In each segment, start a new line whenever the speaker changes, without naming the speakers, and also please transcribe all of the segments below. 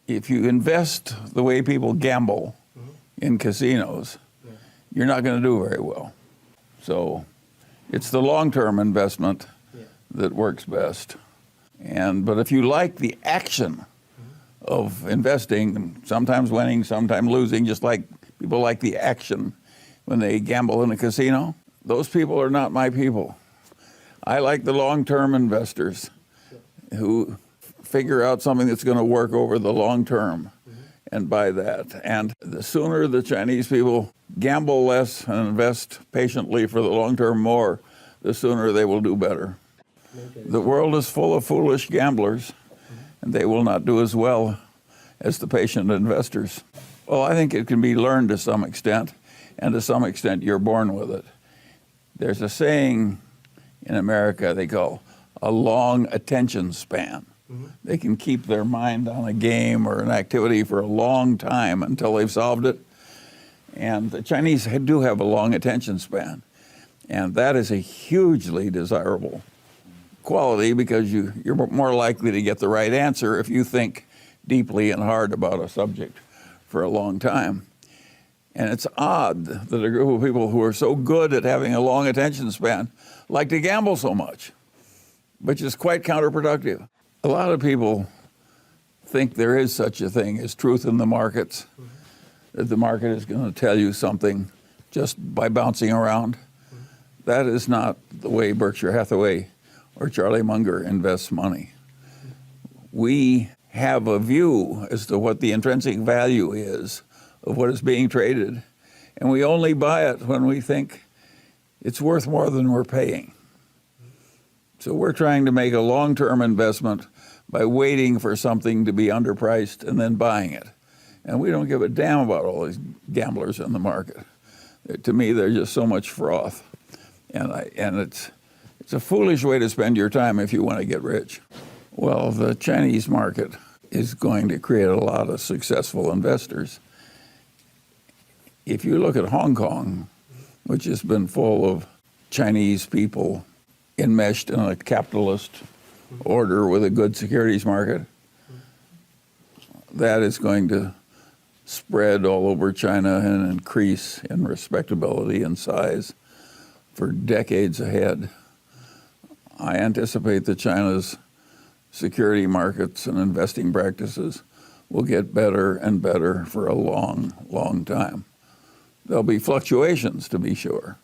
if you invest the way people gamble in casinos, you're not going to do very well. So it's the long-term investment that works best. But if you like the action of investing, sometimes winning, sometimes losing, just like people like the action when they gamble in a casino, those people are not my people. I like the long-term investors who figure out something that's going to work over the long term and buy that. And the sooner the Chinese people gamble less and invest patiently for the long term more, the sooner they will do better. The world is full of foolish gamblers, and they will not do as well as the patient investors. Well, I think it can be learned to some extent, and to some extent you're born with it. There's a saying in America they call a long attention span. They can keep their mind on a game or an activity for a long time until they've solved it. And the Chinese do have a long attention span. And that is a hugely desirable quality because you're more likely to get the right answer if you think deeply and hard about a subject for a long time. And it's odd that a group of people who are so good at having a long attention span like to gamble so much, which is quite counterproductive. A lot of people think there is such a thing as truth in the markets, that the market is going to tell you something just by bouncing around. That is not the way Berkshire Hathaway or Charlie Munger invests money. We have a view as to what the intrinsic value is of what is being traded, and we only buy it when we think it's worth more than we're paying. So we're trying to make a long-term investment by waiting for something to be underpriced and then buying it. And we don't give a damn about all these gamblers in the market. To me, they're just so much froth. And it's a foolish way to spend your time if you want to get rich. Well, the Chinese market is going to create a lot of successful investors. If you look at Hong Kong, which has been full of Chinese people enmeshed in a capitalist order with a good securities market, that is going to spread all over China and increase in respectability and size for decades ahead. I anticipate that China's security markets and investing practices will get better and better for a long, long time. There'll be fluctuations, to be sure,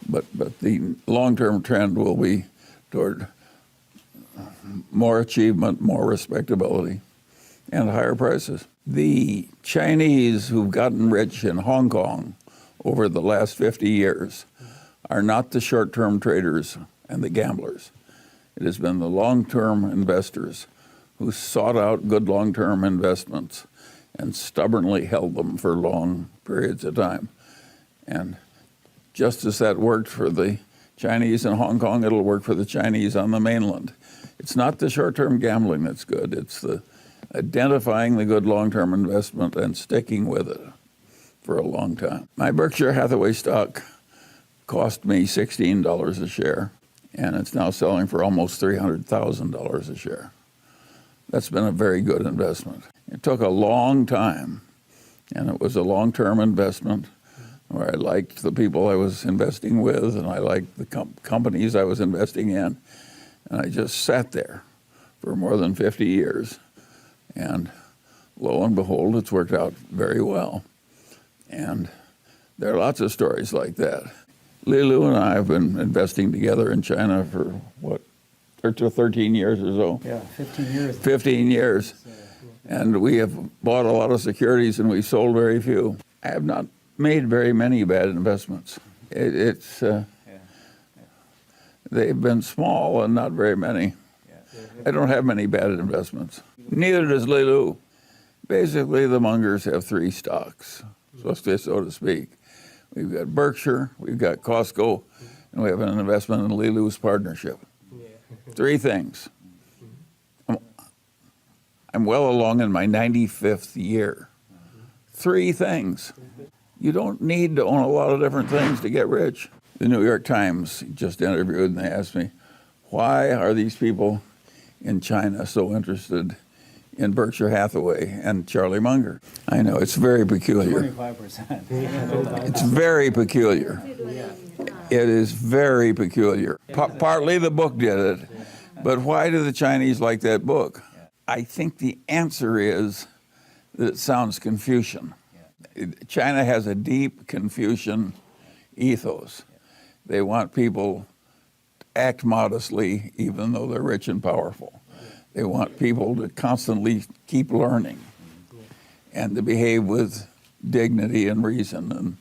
but the long-term trend will be toward more achievement, more respectability, and higher prices. The Chinese who've gotten rich in Hong Kong over the last 50 years are not the short-term traders and the gamblers. It has been the long-term investors who sought out good long-term investments and stubbornly held them for long periods of time. And just as that worked for the Chinese in Hong Kong, it'll work for the Chinese on the mainland. It's not the short-term gambling that's good. It's the identifying the good long-term investment and sticking with it for a long time. My Berkshire Hathaway stock cost me $16 a share, and it's now selling for almost $300,000 a share. That's been a very good investment. It took a long time, and it was a long-term investment where I liked the people I was investing with, and I liked the companies I was investing in, and I just sat there for more than 50 years. And lo and behold, it's worked out very well. And there are lots of stories like that. Lilu and I have been investing together in China for, 13 years or so?
Yeah, 15 years.
15 years. And we have bought a lot of securities and we've sold very few. I have not made very many bad investments. They've been small and not very many. I don't have many bad investments. Neither does Lilu. Basically, the Mungers have three stocks, so to speak. We've got Berkshire, we've got Costco, and we have an investment in Lilu's partnership. Three things. I'm well along in my 95th year. Three things. You don't need to own a lot of different things to get rich. The New York Times just interviewed and they asked me, why are these people in China so interested in Berkshire Hathaway and Charlie Munger. I know, it's very peculiar.
25%.
It's very peculiar. It is very peculiar. Partly the book did it, but why do the Chinese like that book? I think the answer is that it sounds Confucian. China has a deep Confucian ethos. They want people to act modestly even though they're rich and powerful. They want people to constantly keep learning and to behave with dignity and reason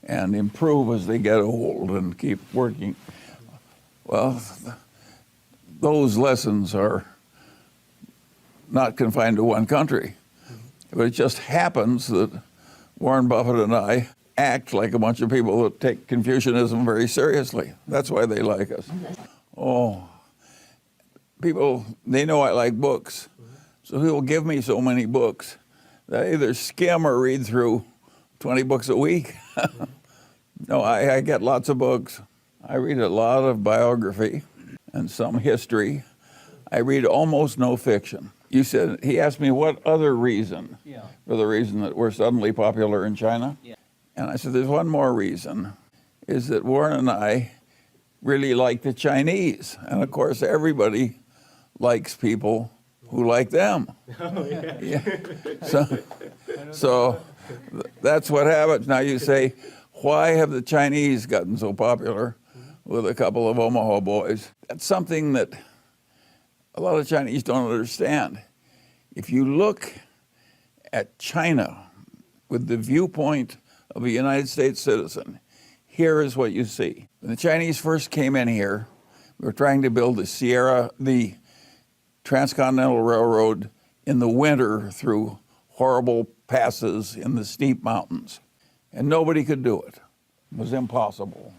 and improve as they get old and keep working. Well, those lessons are not confined to one country. But it just happens that Warren Buffett and I act like a bunch of people that take Confucianism very seriously. That's why they like us. Oh, people, they know I like books. So he'll give me so many books that I either skim or read through 20 books a week. No, I get lots of books. I read a lot of biography and some history. I read almost no fiction. You said, he asked me what other reason for the reason that we're suddenly popular in China. Yeah. And I said, there's one more reason, is that Warren and I really like the Chinese. And of course, everybody likes people who like them. Oh, yeah. Yeah. So that's what happens. Now you say, why have the Chinese gotten so popular with a couple of Omaha boys? That's something that a lot of Chinese don't understand. If you look at China with the viewpoint of a United States citizen, here is what you see. When the Chinese first came in here, we were trying to build the Transcontinental Railroad in the winter through horrible passes in the steep mountains. And nobody could do it. It was impossible.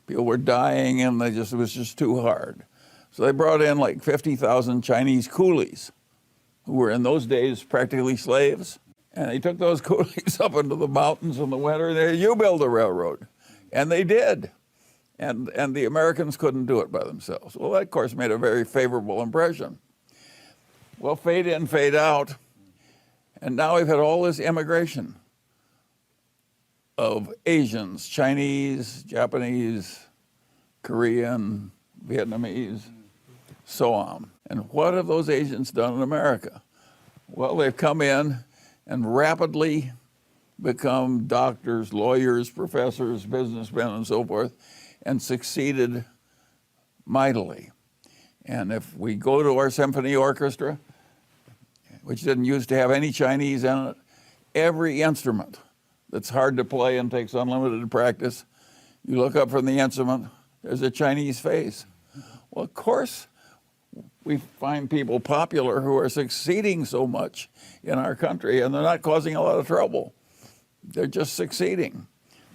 People were dying and it was just too hard. So they brought in like 50,000 Chinese coolies who were in those days practically slaves. And they took those coolies up into the mountains in the winter and they said, you build a railroad. And they did. And the Americans couldn't do it by themselves. Well, that of course made a very favorable impression. Well, fade in, fade out. And now we've had all this immigration of Asians, Chinese, Japanese, Korean, Vietnamese, so on. And what have those Asians done in America? Well, they've come in and rapidly become doctors, lawyers, professors, businessmen, and so forth, and succeeded mightily. And if we go to our symphony orchestra, which didn't used to have any Chinese in it, every instrument that's hard to play and takes unlimited practice, you look up from the instrument, there's a Chinese face. Well, of course, we find people popular who are succeeding so much in our country, and they're not causing a lot of trouble. They're just succeeding.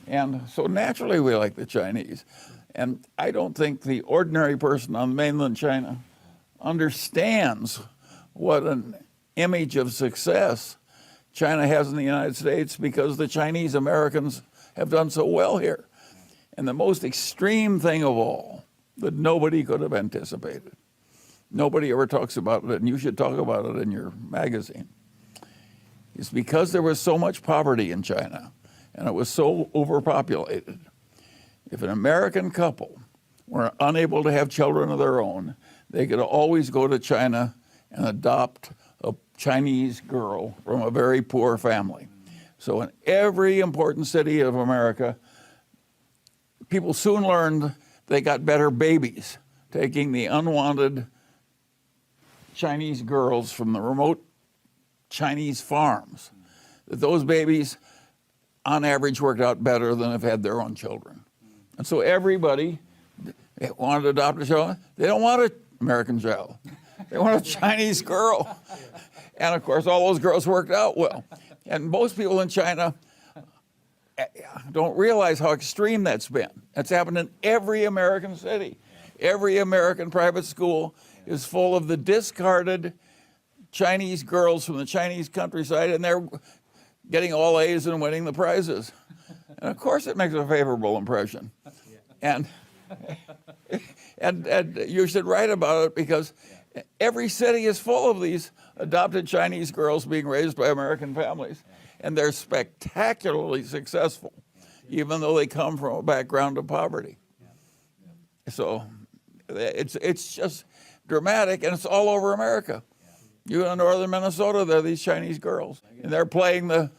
And so naturally we like the Chinese. And I don't think the ordinary person on mainland China understands what an image of success China has in the United States because the Chinese Americans have done so well here. And the most extreme thing of all that nobody could have anticipated, nobody ever talks about it, and you should talk about it in your magazine, is because there was so much poverty in China and it was so overpopulated. If an American couple were unable to have children of their own, they could always go to China and adopt a Chinese girl from a very poor family. So in every important city of America, people soon learned they got better babies, taking the unwanted Chinese girls from the remote Chinese farms. That those babies, on average, worked out better than if they had their own children. And so everybody wanted to adopt a child. They don't want an American child. They want a Chinese girl. And of course, all those girls worked out well. And most people in China don't realize how extreme that's been. That's happened in every American city. Every American private school is full of the discarded Chinese girls from the Chinese countryside, and they're getting all A's and winning the prizes. And of course it makes a favorable impression. And you should write about it because Every city is full of these adopted Chinese girls being raised by American families, and they're spectacularly successful, even though they come from a background of poverty. So it's just dramatic, and it's all over America. You go to northern Minnesota, there are these Chinese girls, and they're playing the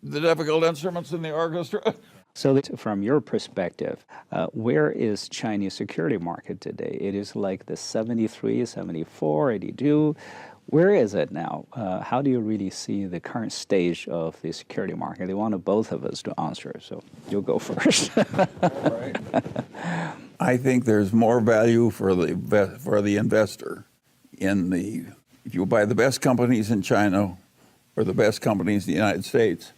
difficult instruments in the orchestra.
So from your perspective, where is Chinese security market today? It is like the 73, 74, 82. Where is it now? How do you really see the current stage of the security market? They wanted both of us to answer, so you'll go first.
Right. I think there's more value for the investor if you buy the best companies in China or the best companies in the United States.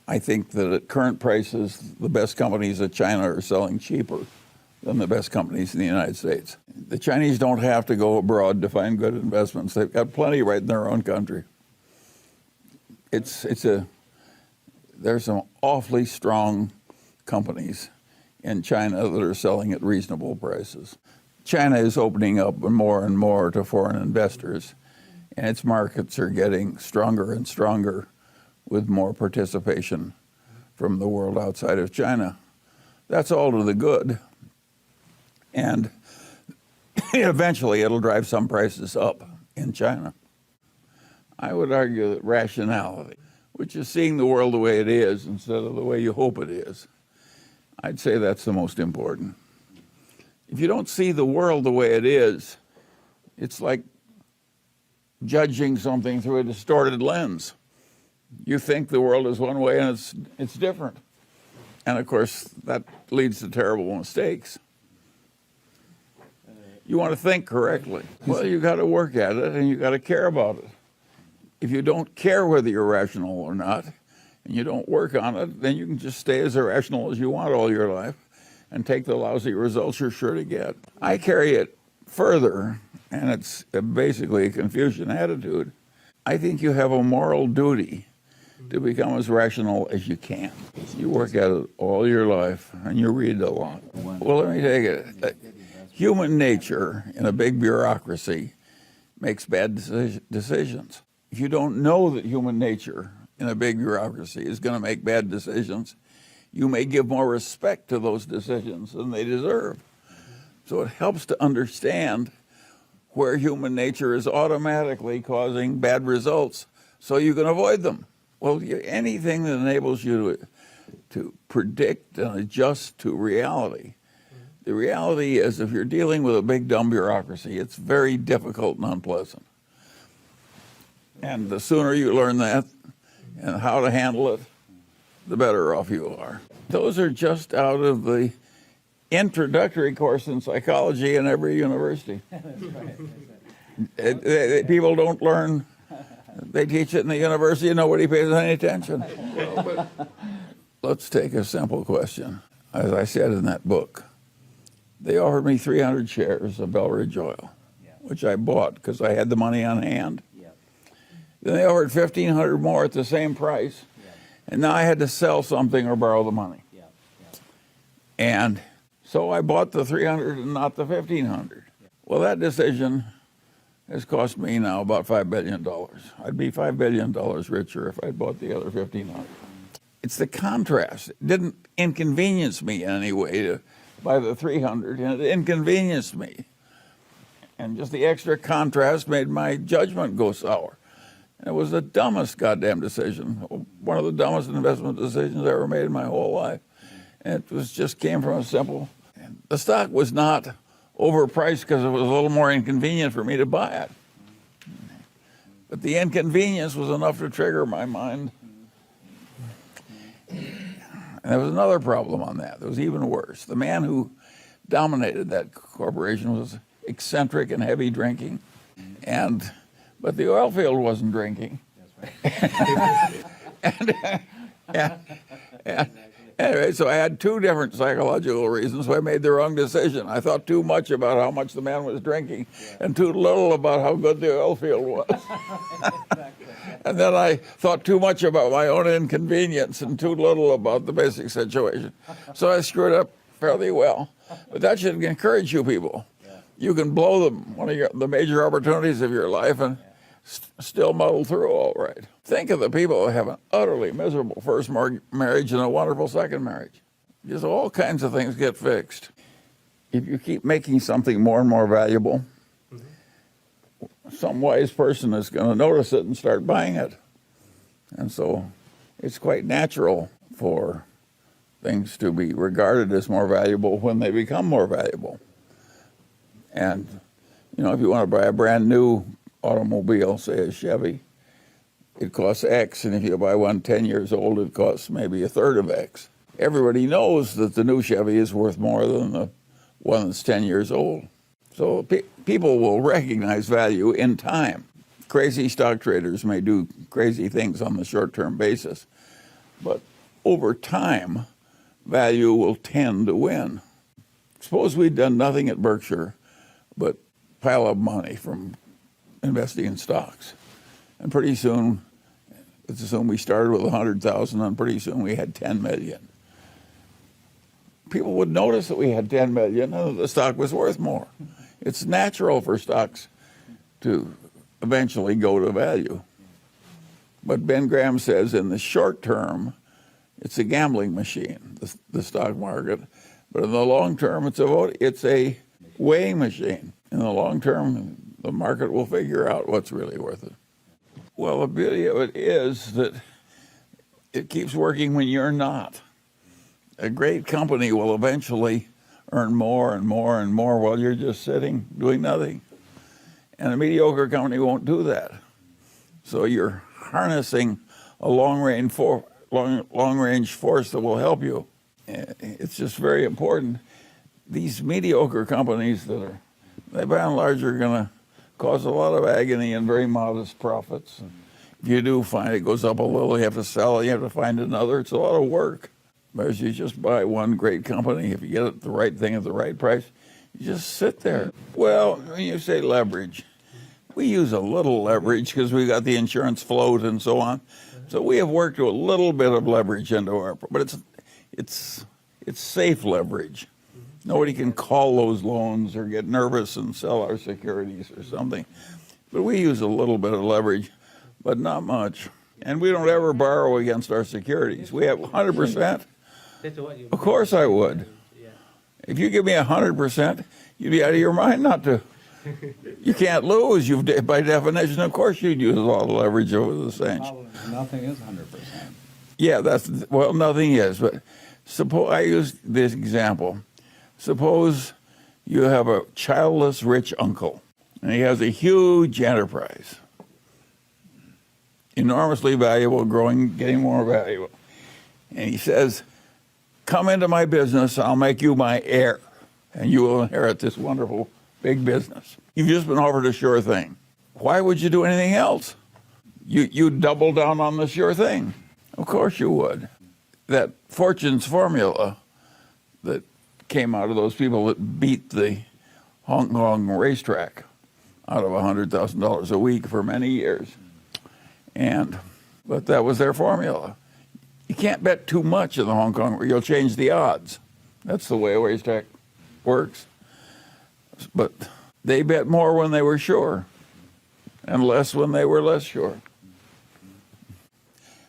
I think that at current prices, the best companies in China are selling cheaper than the best companies in the United States. The Chinese don't have to go abroad to find good investments. They've got plenty right in their own country. There's some awfully strong companies in China that are selling at reasonable prices. China is opening up more and more to foreign investors, and its markets are getting stronger and stronger with more participation from the world outside of China. That's all to the good. And eventually it'll drive some prices up in China. I would argue that rationality, which is seeing the world the way it is instead of the way you hope it is, I'd say that's the most important. If you don't see the world the way it is, it's like judging something through a distorted lens. You think the world is one way and it's different. And of course, that leads to terrible mistakes. You want to think correctly. Well, you got to work at it and you got to care about it. If you don't care whether you're rational or not, and you don't work on it, then you can just stay as irrational as you want all your life and take the lousy results you're sure to get. I carry it further, and it's basically a Confucian attitude. I think you have a moral duty to become as rational as you can. You work at it all your life, and you read a lot. Well, let me take it. Human nature in a big bureaucracy makes bad decisions. If you don't know that human nature in a big bureaucracy is going to make bad decisions, you may give more respect to those decisions than they deserve. So it helps to understand where human nature is automatically causing bad results so you can avoid them. Well, anything that enables you to predict and adjust to reality. The reality is, if you're dealing with a big, dumb bureaucracy, it's very difficult and unpleasant. And the sooner you learn that and how to handle it, the better off you are. Those are just out of the introductory course in psychology in every university. People don't learn. They teach it in the university and nobody pays any attention. Well, but let's take a simple question. As I said in that book, they offered me 300 shares of Belridge Oil, which I bought because I had the money on hand. Then they offered 1,500 more at the same price, and now I had to sell something or borrow the money. And so I bought the 300 and not the 1,500. Well, that decision has cost me now about $5 billion. I'd be $5 billion richer if I'd bought the other 1,500. It's the contrast. It didn't inconvenience me in any way to buy the 300, and it inconvenienced me. And just the extra contrast made my judgment go sour. And it was the dumbest goddamn decision, one of the dumbest investment decisions I ever made in my whole life. And it just came from a simple, the stock was not overpriced because it was a little more inconvenient for me to buy it. But the inconvenience was enough to trigger my mind. And there was another problem on that. It was even worse. The man who dominated that corporation was eccentric and heavy drinking. But the oil field wasn't drinking. That's right. Anyway, so I had two different psychological reasons why I made the wrong decision. I thought too much about how much the man was drinking and too little about how good the oil field was. And then I thought too much about my own inconvenience and too little about the basic situation. So I screwed up fairly well. But that should encourage you people. You can blow one of the major opportunities of your life and still muddle through all right. Think of the people who have an utterly miserable first marriage and a wonderful second marriage. Just all kinds of things get fixed. If you keep making something more and more valuable, some wise person is going to notice it and start buying it. And so it's quite natural for things to be regarded as more valuable when they become more valuable. And, if you want to buy a brand new automobile, say a Chevy, it costs X, and if you buy one 10 years old, it costs maybe a third of X. Everybody knows that the new Chevy is worth more than the one that's 10 years old. So people will recognize value in time. Crazy stock traders may do crazy things on the short-term basis, but over time, value will tend to win. Suppose we'd done nothing at Berkshire but pile up money from investing in stocks. And pretty soon, let's assume we started with 100,000, and pretty soon we had 10 million. People would notice that we had 10 million and the stock was worth more. It's natural for stocks to eventually go to value. But Ben Graham says in the short term, it's a gambling machine, the stock market. But in the long term, it's a weighing machine. In the long term, the market will figure out what's really worth it. Well, the beauty of it is that it keeps working when you're not. A great company will eventually earn more and more and more while you're just sitting doing nothing. And a mediocre company won't do that. So you're harnessing a long-range force that will help you. It's just very important. These mediocre companies they by and large are going to cause a lot of agony and very modest profits. If you do find it goes up a little, you have to sell it, you have to find another. It's a lot of work. Whereas you just buy one great company, if you get it the right thing at the right price, you just sit there. Well, when you say leverage, we use a little leverage because we got the insurance float and so on. So we have worked a little bit of leverage into but it's safe leverage. Nobody can call those loans or get nervous and sell our securities or something. But we use a little bit of leverage, but not much. And we don't ever borrow against our securities. We have 100%. Of course I would. If you give me 100%, you'd be out of your mind not to. You can't lose. By definition, of course, you'd use all the leverage over the cinch.
Nothing is 100%.
Yeah, nothing is. But suppose I use this example. Suppose you have a childless rich uncle, and he has a huge enterprise, enormously valuable, growing, getting more valuable. And he says, come into my business, I'll make you my heir, and you will inherit this wonderful big business. You've just been offered a sure thing. Why would you do anything else? You'd double down on the sure thing. Of course you would. That fortune's formula that came out of those people that beat the Hong Kong racetrack out of $100,000 a week for many years. But that was their formula. You can't bet too much in the Hong Kong, or you'll change the odds. That's the way a racetrack works. But they bet more when they were sure, and less when they were less sure.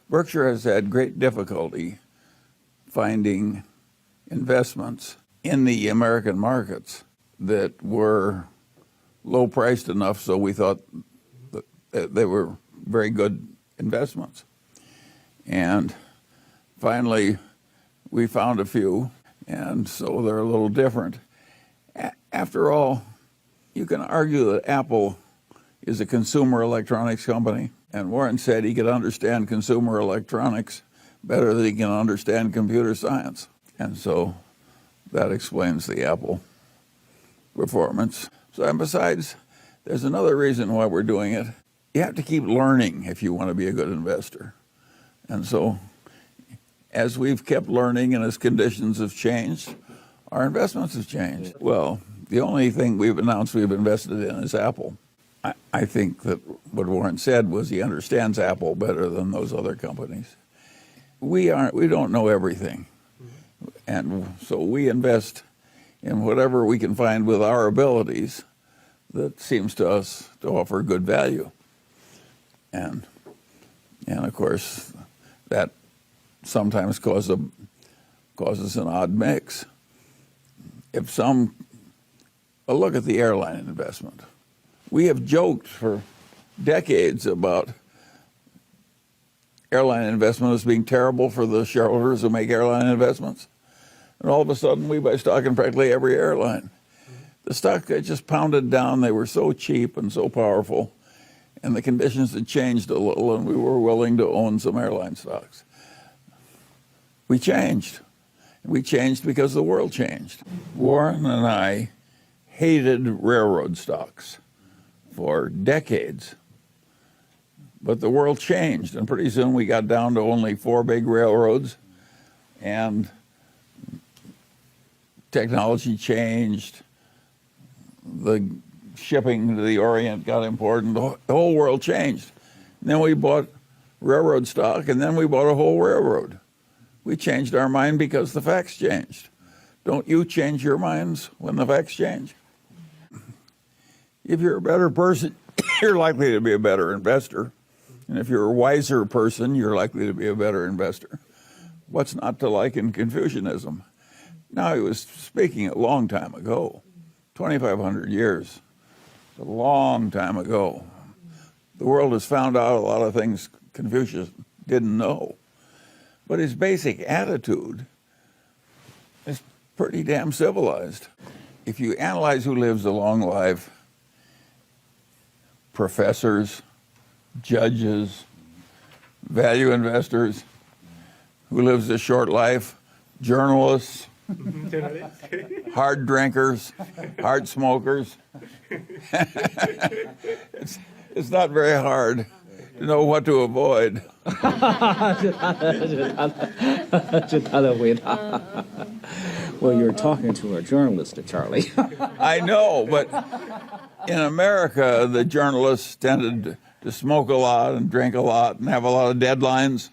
Berkshire has had great difficulty finding investments in the American markets that were low priced enough so we thought that they were very good investments. And finally, we found a few, and so they're a little different. After all, you can argue that Apple is a consumer electronics company, and Warren said he could understand consumer electronics better than he can understand computer science. And so that explains the Apple performance. So, and besides, there's another reason why we're doing it. You have to keep learning if you want to be a good investor. And so, as we've kept learning and as conditions have changed, our investments have changed. Well, the only thing we've announced we've invested in is Apple. I think that what Warren said was he understands Apple better than those other companies. We don't know everything. And so we invest in whatever we can find with our abilities that seems to us to offer good value. And of course, that sometimes causes an odd mix. Look at the airline investment. We have joked for decades about airline investment as being terrible for the shareholders who make airline investments. And all of a sudden, we buy stock in practically every airline. The stock just pounded down. They were so cheap and so powerful. And the conditions had changed a little, and we were willing to own some airline stocks. We changed. We changed because the world changed. Warren and I hated railroad stocks for decades. But the world changed, and pretty soon we got down to only 4 big railroads, and technology changed. The shipping to the Orient got important. The whole world changed. And then we bought railroad stock, and then we bought a whole railroad. We changed our mind because the facts changed. Don't you change your minds when the facts change? If you're a better person, you're likely to be a better investor. And if you're a wiser person, you're likely to be a better investor. What's not to like in Confucianism? Now, he was speaking a long time ago, 2,500 years. A long time ago. The world has found out a lot of things Confucius didn't know. But his basic attitude is pretty damn civilized. If you analyze who lives a long life, professors, judges, value investors, who lives a short life, journalists, hard drinkers, hard smokers. It's not very hard to know what to avoid.
Well, you're talking to a journalist, Charlie.
I know, but in America, the journalists tended to smoke a lot and drink a lot and have a lot of deadlines,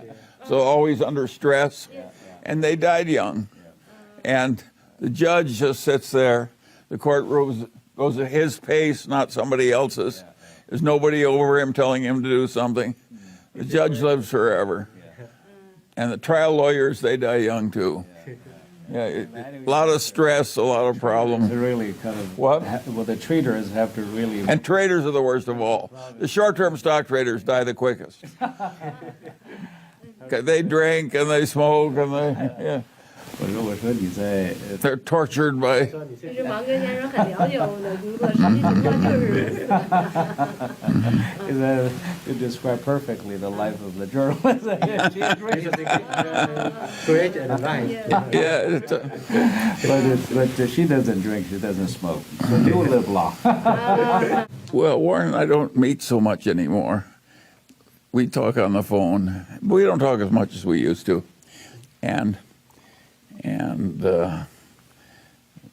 so always under stress, and they died young. And the judge just sits there. The courtroom goes at his pace, not somebody else's. There's nobody over him telling him to do something. The judge lives forever. And the trial lawyers, they die young too. Yeah, a lot of stress, a lot of problems.
Really kind of
What?
Well, the traders have to really.
And traders are the worst of all. The short-term stock traders die the quickest. They drink and they smoke and they,
我说你在
they're tortured by.
其实芒格先生很了解我们的工作，实际情况就是。
You describe perfectly the life of the journalist.
Great advice.
Yeah,
But she doesn't drink, she doesn't smoke. So you live long.
well, Warren and I don't meet so much anymore. We talk on the phone. We don't talk as much as we used to.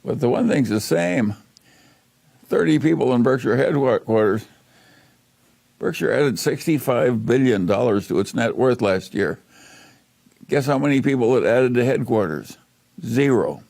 But the one thing's the same. 30 people in Berkshire headquarters. Berkshire added $65 billion to its net worth last year. Guess how many people it added to headquarters? 0.